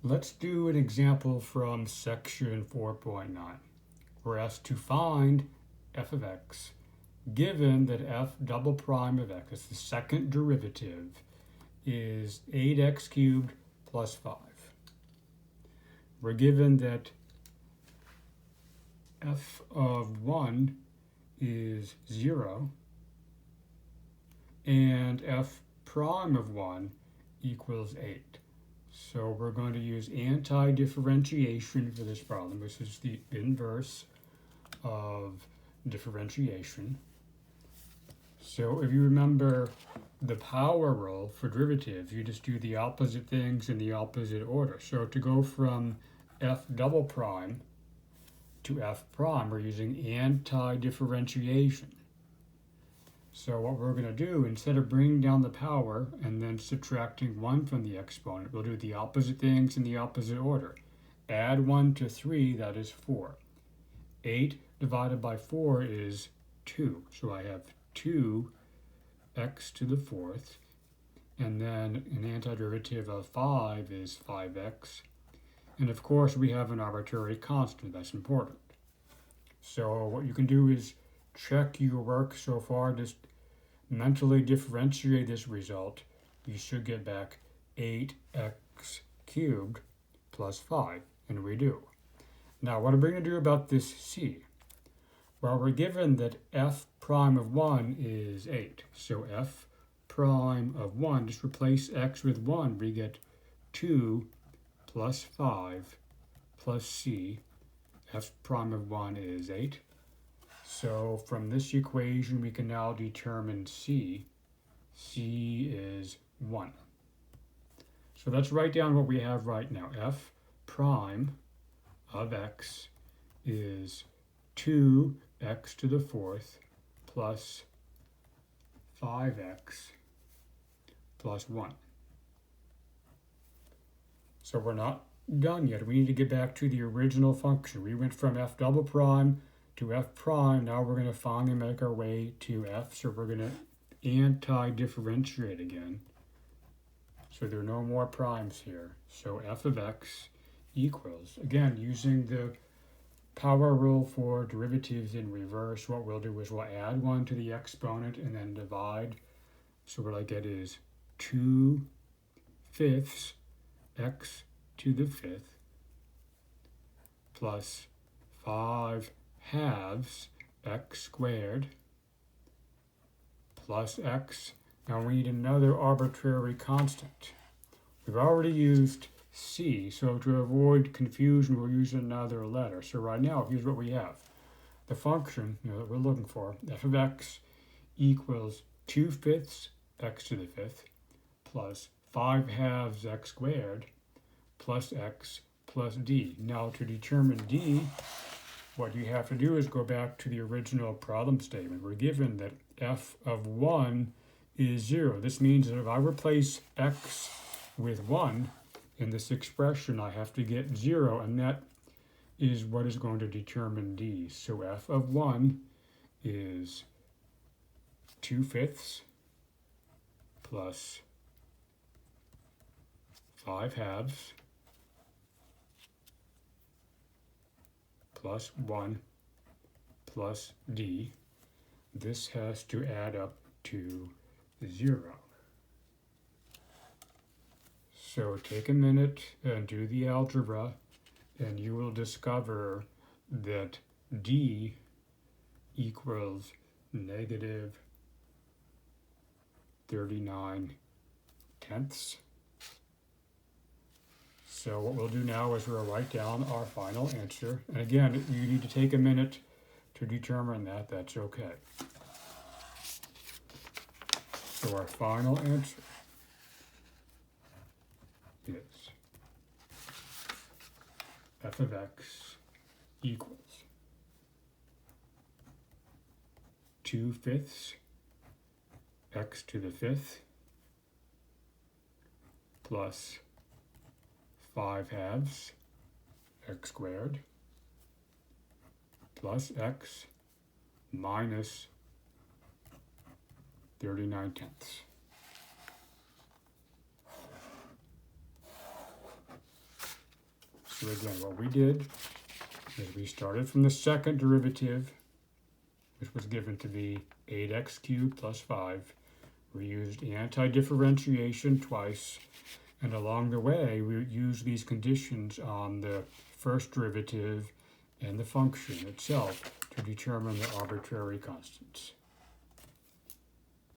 Let's do an example from section 4.9. We're asked to find f of x given that f double prime of x, the second derivative, is 8x cubed plus 5. We're given that f of 1 is 0 and f prime of 1 equals 8. So we're going to use anti-differentiation for this problem, which is the inverse of differentiation. So if you remember the power rule for derivatives, you just do the opposite things in the opposite order. So to go from f double prime to f prime, we're using anti-differentiation. So what we're going to do, instead of bringing down the power and then subtracting 1 from the exponent, we'll do the opposite things in the opposite order. Add 1 to 3, that is 4. 8 divided by 4 is 2. So I have 2x to the fourth. And then an antiderivative of 5 is 5x. And of course we have an arbitrary constant, that's important. So what you can do is check your work so far, just mentally differentiate this result. You should get back 8x cubed plus 5, and we do. Now what are we going to do about this c? Well, we're given that f prime of 1 is 8. So f prime of 1, just replace x with 1, we get 2 plus 5 plus c. F prime of 1 is 8. So from this equation, we can now determine c. c is 1. So let's write down what we have right now. F prime of x is 2x to the fourth plus 5x plus 1. So we're not done yet. We need to get back to the original function. We went from f double prime to f prime. Now we're going to finally make our way to f. So we're going to anti-differentiate again. So there are no more primes here. So f of x equals, again, using the power rule for derivatives in reverse, what we'll do is we'll add 1 to the exponent and then divide. So what I get is 2/5 x to the fifth plus 5/2 x squared plus x. Now we need another arbitrary constant. We've already used c, so to avoid confusion we'll use another letter. So right now here's what we have. The function that we're looking for, f of x equals 2/5 x to the fifth plus 5/2 x squared plus x plus d. Now to determine d, what you have to do is go back to the original problem statement. We're given that f of 1 is 0. This means that if I replace x with 1 in this expression, I have to get 0, and that is what is going to determine d. So f of 1 is 2/5 plus 5/2 plus 1 plus d. This has to add up to 0. So take a minute and do the algebra, and you will discover that d equals negative 39/10. So what we'll do now is we'll write down our final answer. And again, you need to take a minute to determine that. That's okay. So our final answer is f of x equals 2/5 x to the fifth plus 5/2 x squared plus x minus 39/10. So again, what we did is we started from the second derivative, which was given to be 8x cubed plus 5. We used anti-differentiation twice, and along the way we used these conditions on the first derivative and the function itself to determine the arbitrary constants.